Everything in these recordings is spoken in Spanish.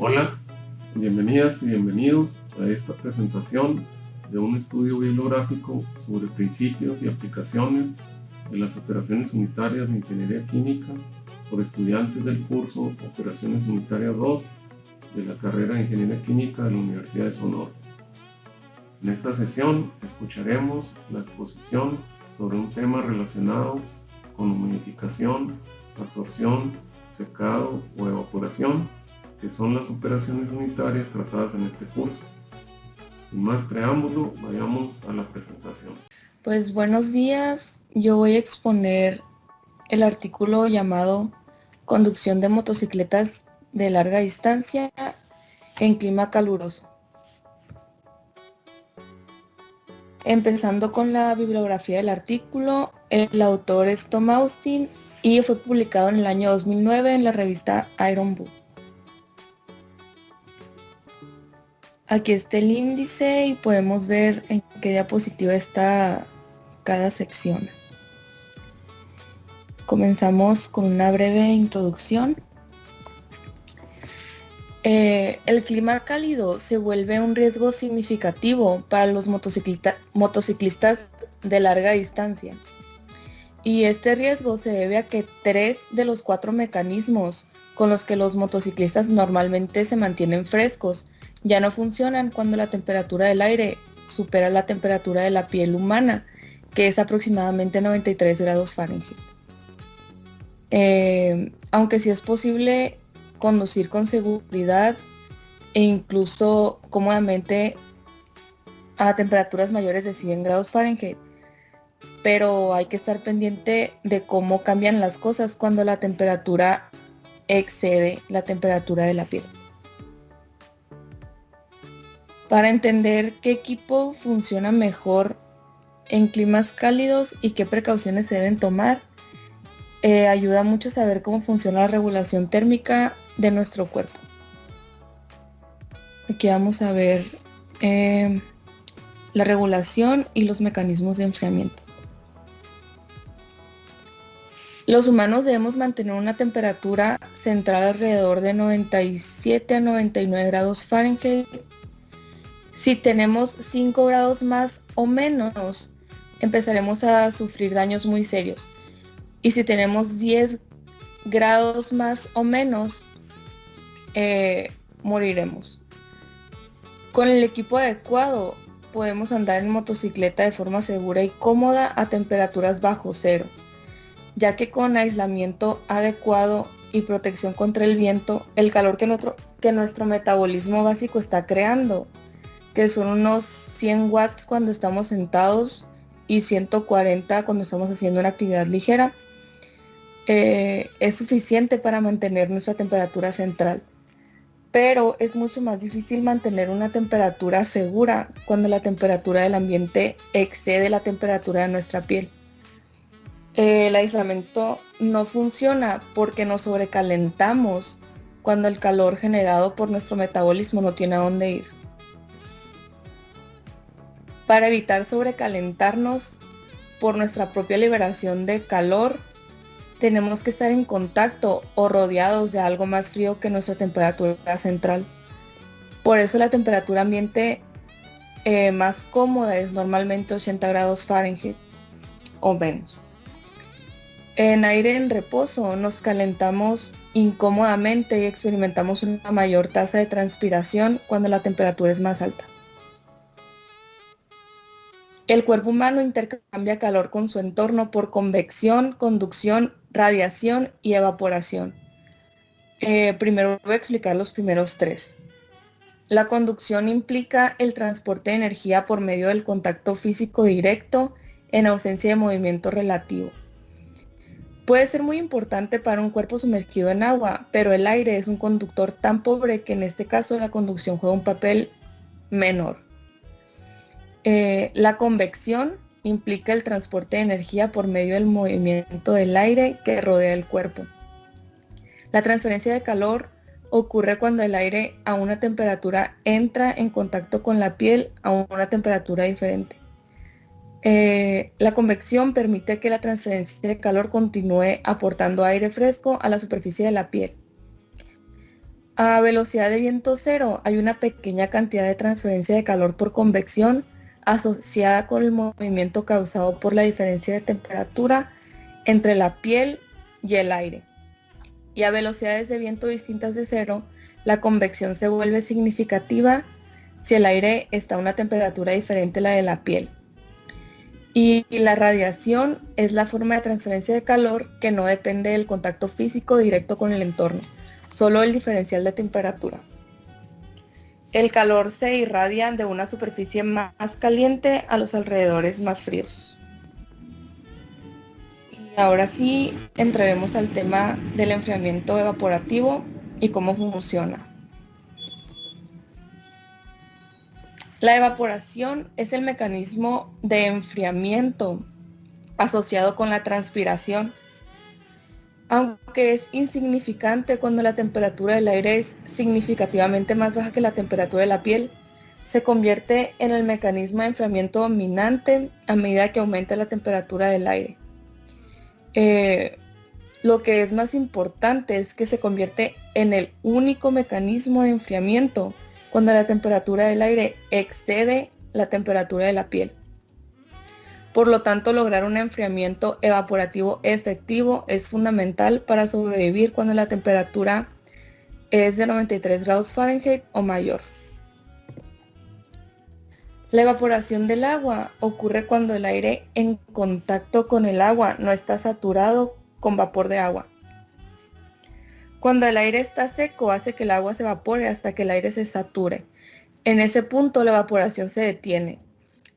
Hola, bienvenidas y bienvenidos a esta presentación de un estudio bibliográfico sobre principios y aplicaciones de las operaciones unitarias de Ingeniería Química por estudiantes del curso Operaciones Unitarias 2 de la carrera de Ingeniería Química de la Universidad de Sonora. En esta sesión escucharemos la exposición sobre un tema relacionado con humidificación, absorción, secado o evaporación, que son las operaciones unitarias tratadas en este curso. Sin más preámbulo, vayamos a la presentación. Pues buenos días, yo voy a exponer el artículo llamado Conducción de motocicletas de larga distancia en clima caluroso. Empezando con la bibliografía del artículo, el autor es Tom Austin y fue publicado en el año 2009 en la revista Iron Book. Aquí está el índice y podemos ver en qué diapositiva está cada sección. Comenzamos con una breve introducción. El clima cálido se vuelve un riesgo significativo para los motociclistas de larga distancia. Y este riesgo se debe a que 3 de los 4 mecanismos con los que los motociclistas normalmente se mantienen frescos ya no funcionan cuando la temperatura del aire supera la temperatura de la piel humana, que es aproximadamente 93 grados Fahrenheit. Aunque sí es posible conducir con seguridad e incluso cómodamente a temperaturas mayores de 100 grados Fahrenheit, pero hay que estar pendiente de cómo cambian las cosas cuando la temperatura excede la temperatura de la piel. Para entender qué equipo funciona mejor en climas cálidos y qué precauciones se deben tomar, ayuda mucho saber cómo funciona la regulación térmica de nuestro cuerpo. Aquí vamos a ver la regulación y los mecanismos de enfriamiento. Los humanos debemos mantener una temperatura central alrededor de 97 a 99 grados Fahrenheit. Si tenemos 5 grados más o menos, empezaremos a sufrir daños muy serios. Y si tenemos 10 grados más o menos, moriremos. Con el equipo adecuado, podemos andar en motocicleta de forma segura y cómoda a temperaturas bajo cero, ya que con aislamiento adecuado y protección contra el viento, el calor que nuestro metabolismo básico está creando, que son unos 100 watts cuando estamos sentados y 140 cuando estamos haciendo una actividad ligera, es suficiente para mantener nuestra temperatura central. Pero es mucho más difícil mantener una temperatura segura cuando la temperatura del ambiente excede la temperatura de nuestra piel. El aislamiento no funciona porque nos sobrecalentamos cuando el calor generado por nuestro metabolismo no tiene a dónde ir. Para evitar sobrecalentarnos por nuestra propia liberación de calor, tenemos que estar en contacto o rodeados de algo más frío que nuestra temperatura central. Por eso la temperatura ambiente más cómoda es normalmente 80 grados Fahrenheit o menos. En aire en reposo nos calentamos incómodamente y experimentamos una mayor tasa de transpiración cuando la temperatura es más alta. El cuerpo humano intercambia calor con su entorno por convección, conducción, radiación y evaporación. Primero voy a explicar los primeros 3. La conducción implica el transporte de energía por medio del contacto físico directo en ausencia de movimiento relativo. Puede ser muy importante para un cuerpo sumergido en agua, pero el aire es un conductor tan pobre que en este caso la conducción juega un papel menor. La convección implica el transporte de energía por medio del movimiento del aire que rodea el cuerpo. La transferencia de calor ocurre cuando el aire a una temperatura entra en contacto con la piel a una temperatura diferente. La convección permite que la transferencia de calor continúe aportando aire fresco a la superficie de la piel. A velocidad de viento cero hay una pequeña cantidad de transferencia de calor por convección asociada con el movimiento causado por la diferencia de temperatura entre la piel y el aire. Y a velocidades de viento distintas de cero, la convección se vuelve significativa si el aire está a una temperatura diferente a la de la piel. Y la radiación es la forma de transferencia de calor que no depende del contacto físico directo con el entorno, solo el diferencial de temperatura. El calor se irradia de una superficie más caliente a los alrededores más fríos. Y ahora sí entraremos al tema del enfriamiento evaporativo y cómo funciona. La evaporación es el mecanismo de enfriamiento asociado con la transpiración. Aunque es insignificante cuando la temperatura del aire es significativamente más baja que la temperatura de la piel, se convierte en el mecanismo de enfriamiento dominante a medida que aumenta la temperatura del aire. Lo que es más importante es que se convierte en el único mecanismo de enfriamiento cuando la temperatura del aire excede la temperatura de la piel. Por lo tanto, lograr un enfriamiento evaporativo efectivo es fundamental para sobrevivir cuando la temperatura es de 93 grados Fahrenheit o mayor. La evaporación del agua ocurre cuando el aire en contacto con el agua no está saturado con vapor de agua. Cuando el aire está seco, hace que el agua se evapore hasta que el aire se sature. En ese punto, la evaporación se detiene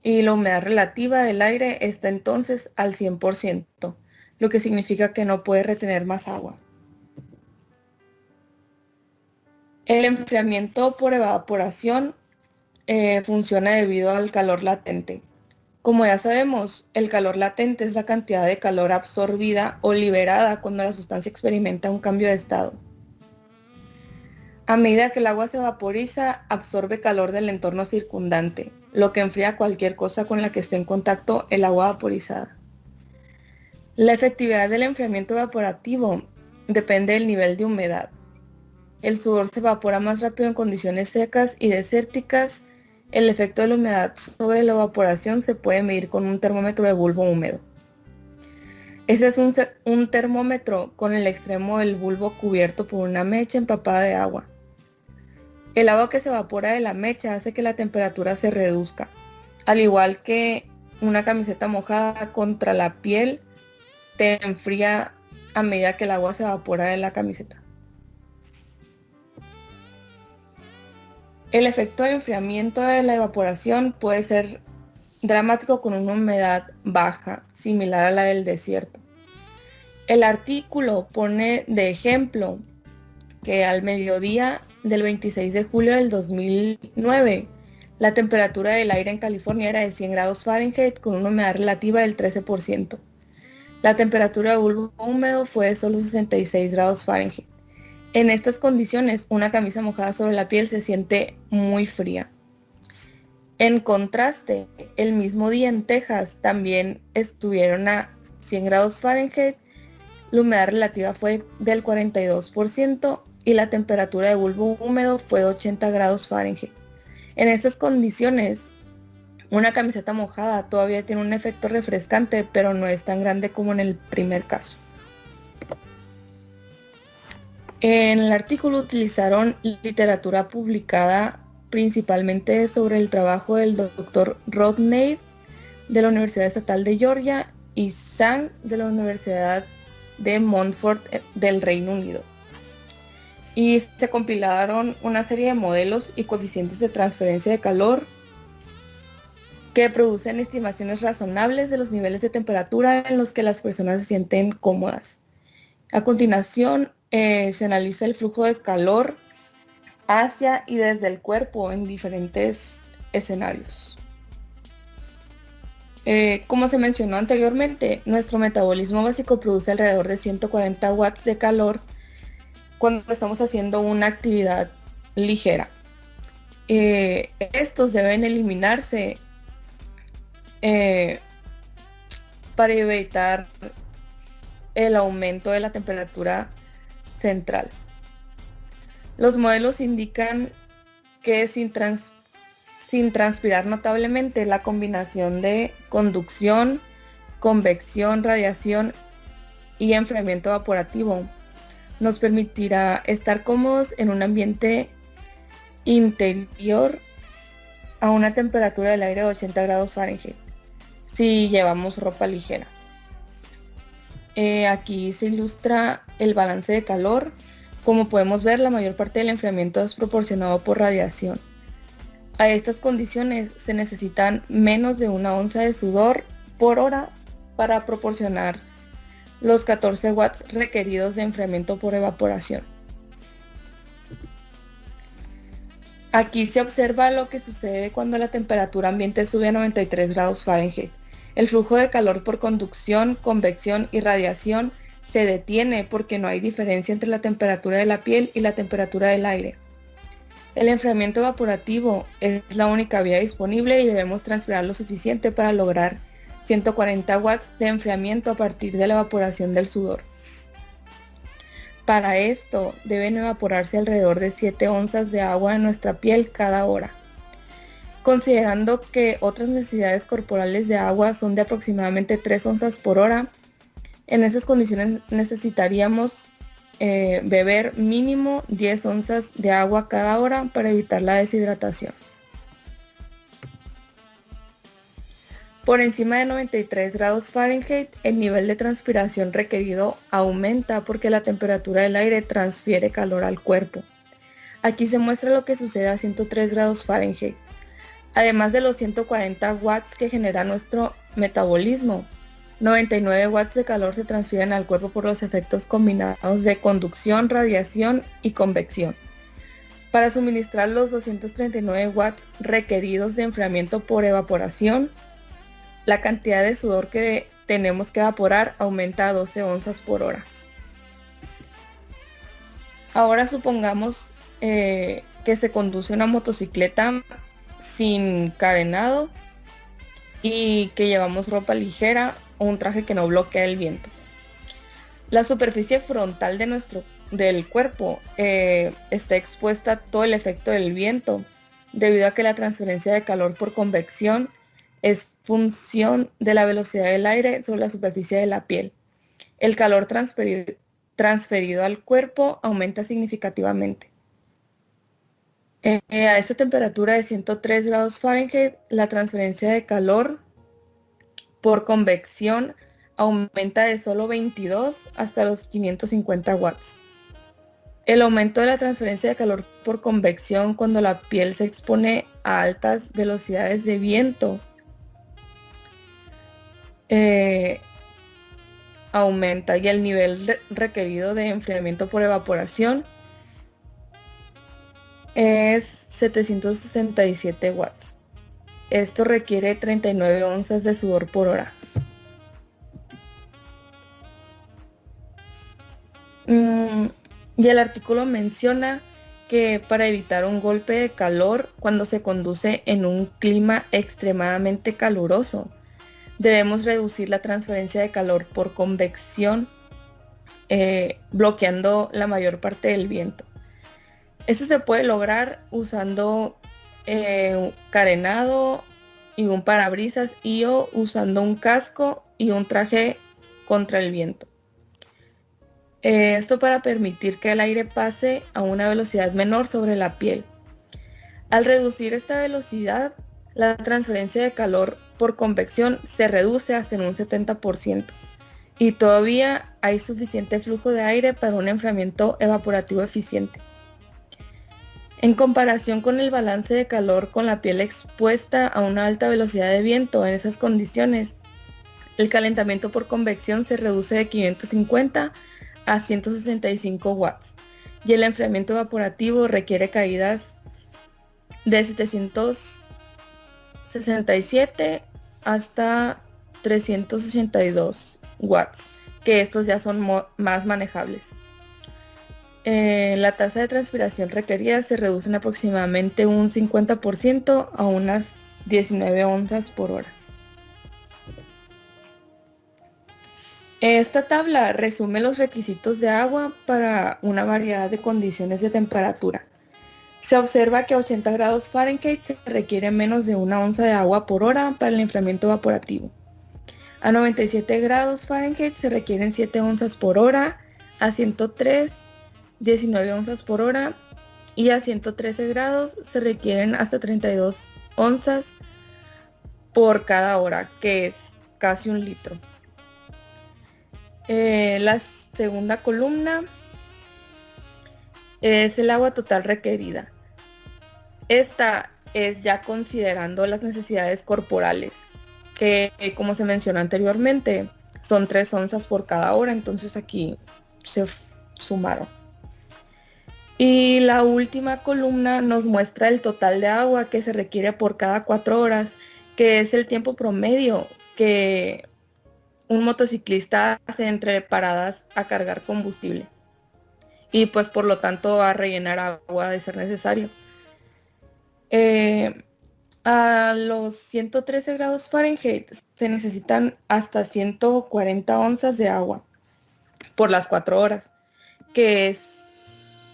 y la humedad relativa del aire está entonces al 100%, lo que significa que no puede retener más agua. El enfriamiento por evaporación funciona debido al calor latente. Como ya sabemos, el calor latente es la cantidad de calor absorbida o liberada cuando la sustancia experimenta un cambio de estado. A medida que el agua se vaporiza, absorbe calor del entorno circundante, lo que enfría cualquier cosa con la que esté en contacto el agua vaporizada. La efectividad del enfriamiento evaporativo depende del nivel de humedad. El sudor se evapora más rápido en condiciones secas y desérticas. El efecto de la humedad sobre la evaporación se puede medir con un termómetro de bulbo húmedo. Este es un termómetro con el extremo del bulbo cubierto por una mecha empapada de agua. El agua que se evapora de la mecha hace que la temperatura se reduzca, al igual que una camiseta mojada contra la piel te enfría a medida que el agua se evapora de la camiseta. El efecto de enfriamiento de la evaporación puede ser dramático con una humedad baja, similar a la del desierto. El artículo pone de ejemplo que al mediodía del 26 de julio del 2009, la temperatura del aire en California era de 100 grados Fahrenheit con una humedad relativa del 13%. La temperatura de bulbo húmedo fue de solo 66 grados Fahrenheit. En estas condiciones, una camisa mojada sobre la piel se siente muy fría. En contraste, el mismo día en Texas también estuvieron a 100 grados Fahrenheit, la humedad relativa fue del 42% y la temperatura de bulbo húmedo fue de 80 grados Fahrenheit. En estas condiciones, una camiseta mojada todavía tiene un efecto refrescante, pero no es tan grande como en el primer caso. En el artículo utilizaron literatura publicada principalmente sobre el trabajo del Dr. Rodney de la Universidad Estatal de Georgia y Zhang de la Universidad de Montfort del Reino Unido. Y se compilaron una serie de modelos y coeficientes de transferencia de calor que producen estimaciones razonables de los niveles de temperatura en los que las personas se sienten cómodas. A continuación, se analiza el flujo de calor hacia y desde el cuerpo en diferentes escenarios. Como se mencionó anteriormente, nuestro metabolismo básico produce alrededor de 140 watts de calor cuando estamos haciendo una actividad ligera. Estos deben eliminarse para evitar el aumento de la temperatura central. Los modelos indican que sin transpirar notablemente, la combinación de conducción, convección, radiación y enfriamiento evaporativo nos permitirá estar cómodos en un ambiente interior a una temperatura del aire de 80 grados Fahrenheit si llevamos ropa ligera. Aquí se ilustra el balance de calor. Como podemos ver, la mayor parte del enfriamiento es proporcionado por radiación. A estas condiciones se necesitan menos de 1 onza de sudor por hora para proporcionar los 14 watts requeridos de enfriamiento por evaporación. Aquí se observa lo que sucede cuando la temperatura ambiente sube a 93 grados Fahrenheit. El flujo de calor por conducción, convección y radiación se detiene porque no hay diferencia entre la temperatura de la piel y la temperatura del aire. El enfriamiento evaporativo es la única vía disponible y debemos transpirar lo suficiente para lograr 140 watts de enfriamiento a partir de la evaporación del sudor. Para esto deben evaporarse alrededor de 7 onzas de agua de nuestra piel cada hora. Considerando que otras necesidades corporales de agua son de aproximadamente 3 onzas por hora, en esas condiciones necesitaríamos beber mínimo 10 onzas de agua cada hora para evitar la deshidratación. Por encima de 93 grados Fahrenheit, el nivel de transpiración requerido aumenta porque la temperatura del aire transfiere calor al cuerpo. Aquí se muestra lo que sucede a 103 grados Fahrenheit. Además de los 140 watts que genera nuestro metabolismo, 99 watts de calor se transfieren al cuerpo por los efectos combinados de conducción, radiación y convección. Para suministrar los 239 watts requeridos de enfriamiento por evaporación, la cantidad de sudor que tenemos que evaporar aumenta a 12 onzas por hora. Ahora supongamos que se conduce una motocicleta sin carenado y que llevamos ropa ligera o un traje que no bloquea el viento. La superficie frontal del cuerpo está expuesta a todo el efecto del viento debido a que la transferencia de calor por convección es función de la velocidad del aire sobre la superficie de la piel. El calor transferido al cuerpo aumenta significativamente. A esta temperatura de 103 grados Fahrenheit, la transferencia de calor por convección aumenta de solo 22 hasta los 550 watts. El aumento de la transferencia de calor por convección cuando la piel se expone a altas velocidades de viento aumenta y el nivel requerido de enfriamiento por evaporación es 767 watts. Esto requiere 39 onzas de sudor por hora. Y el artículo menciona que para evitar un golpe de calor cuando se conduce en un clima extremadamente caluroso, debemos reducir la transferencia de calor por convección, bloqueando la mayor parte del viento. Esto se puede lograr usando carenado y un parabrisas o usando un casco y un traje contra el viento. Esto para permitir que el aire pase a una velocidad menor sobre la piel. Al reducir esta velocidad, la transferencia de calor por convección se reduce hasta en un 70% y todavía hay suficiente flujo de aire para un enfriamiento evaporativo eficiente. En comparación con el balance de calor con la piel expuesta a una alta velocidad de viento, en esas condiciones, el calentamiento por convección se reduce de 550 a 165 watts y el enfriamiento evaporativo requiere caídas de 767 hasta 382 watts, que estos ya son más manejables. La tasa de transpiración requerida se reduce en aproximadamente un 50% a unas 19 onzas por hora. Esta tabla resume los requisitos de agua para una variedad de condiciones de temperatura. Se observa que a 80 grados Fahrenheit se requiere menos de 1 onza de agua por hora para el enfriamiento evaporativo. A 97 grados Fahrenheit se requieren 7 onzas por hora, a 103, 19 onzas por hora, y a 113 grados se requieren hasta 32 onzas por cada hora, que es casi 1 litro. La segunda columna es el agua total requerida. Esta es ya considerando las necesidades corporales, que como se mencionó anteriormente, son 3 onzas por cada hora, entonces aquí se sumaron. Y la última columna nos muestra el total de agua que se requiere por cada 4 horas, que es el tiempo promedio que un motociclista hace entre paradas a cargar combustible. Y pues por lo tanto a rellenar agua de ser necesario. A los 113 grados Fahrenheit se necesitan hasta 140 onzas de agua por las 4 horas, que es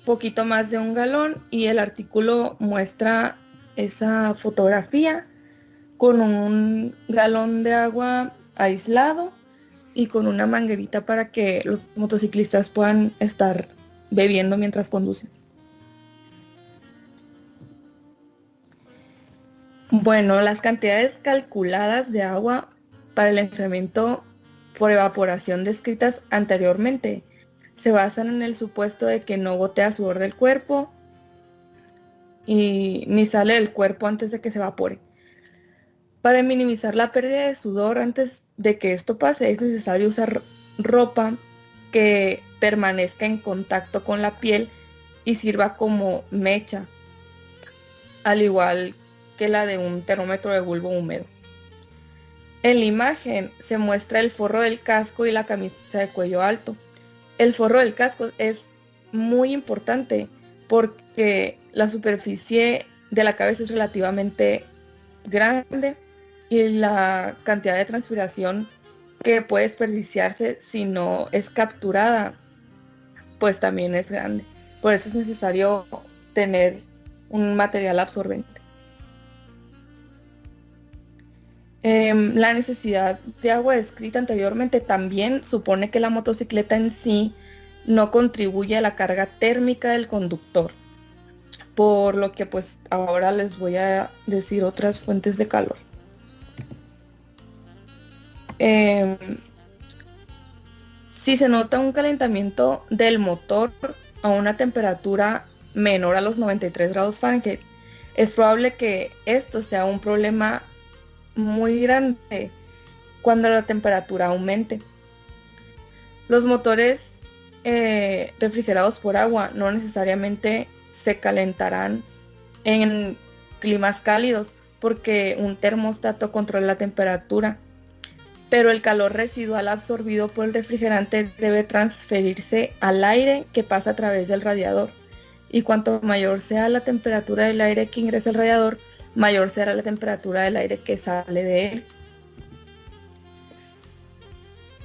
poquito más de 1 galón, y el artículo muestra esa fotografía con 1 galón de agua aislado y con una manguerita para que los motociclistas puedan estar bebiendo mientras conducen. Bueno, las cantidades calculadas de agua para el enfriamiento por evaporación descritas anteriormente se basan en el supuesto de que no gotea sudor del cuerpo y ni sale del cuerpo antes de que se evapore. Para minimizar la pérdida de sudor antes de que esto pase, es necesario usar ropa que permanezca en contacto con la piel y sirva como mecha, al igual que la de un termómetro de bulbo húmedo. En la imagen se muestra el forro del casco y la camisa de cuello alto. El forro del casco es muy importante porque la superficie de la cabeza es relativamente grande y la cantidad de transpiración que puede desperdiciarse si no es capturada pues también es grande. Por eso es necesario tener un material absorbente. La necesidad de agua descrita anteriormente también supone que la motocicleta en sí no contribuye a la carga térmica del conductor, por lo que pues ahora les voy a decir otras fuentes de calor. Si se nota un calentamiento del motor a una temperatura menor a los 93 grados Fahrenheit, es probable que esto sea un problema muy grande cuando la temperatura aumente. Los motores refrigerados por agua no necesariamente se calentarán en climas cálidos porque un termostato controla la temperatura, pero el calor residual absorbido por el refrigerante debe transferirse al aire que pasa a través del radiador, y cuanto mayor sea la temperatura del aire que ingresa al radiador, mayor será la temperatura del aire que sale de él.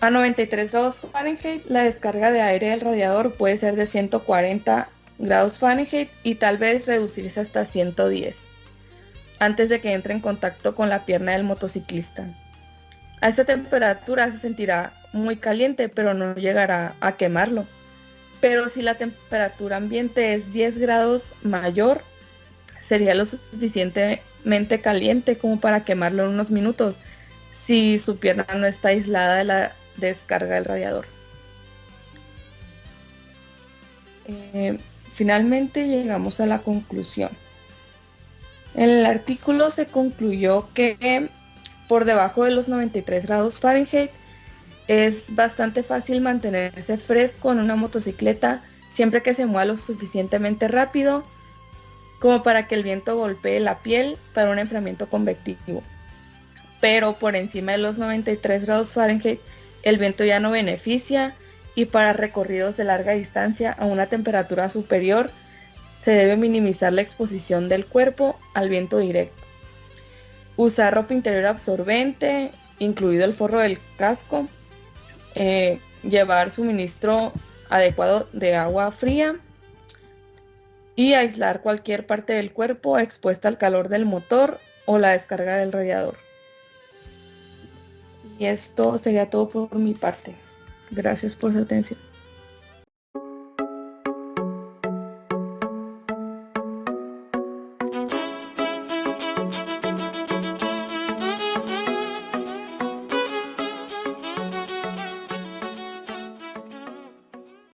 A 93 grados Fahrenheit, la descarga de aire del radiador puede ser de 140 grados Fahrenheit y tal vez reducirse hasta 110 antes de que entre en contacto con la pierna del motociclista. A esta temperatura se sentirá muy caliente, pero no llegará a quemarlo. Pero si la temperatura ambiente es 10 grados mayor, sería lo suficientemente caliente como para quemarlo en unos minutos si su pierna no está aislada de la descarga del radiador. Finalmente llegamos a la conclusión. En el artículo se concluyó que por debajo de los 93 grados Fahrenheit es bastante fácil mantenerse fresco en una motocicleta siempre que se mueva lo suficientemente rápido como para que el viento golpee la piel para un enfriamiento convectivo. Pero por encima de los 93 grados Fahrenheit el viento ya no beneficia, y para recorridos de larga distancia a una temperatura superior se debe minimizar la exposición del cuerpo al viento directo. Usar ropa interior absorbente, incluido el forro del casco, llevar suministro adecuado de agua fría y aislar cualquier parte del cuerpo expuesta al calor del motor o la descarga del radiador. Y esto sería todo por mi parte. Gracias por su atención.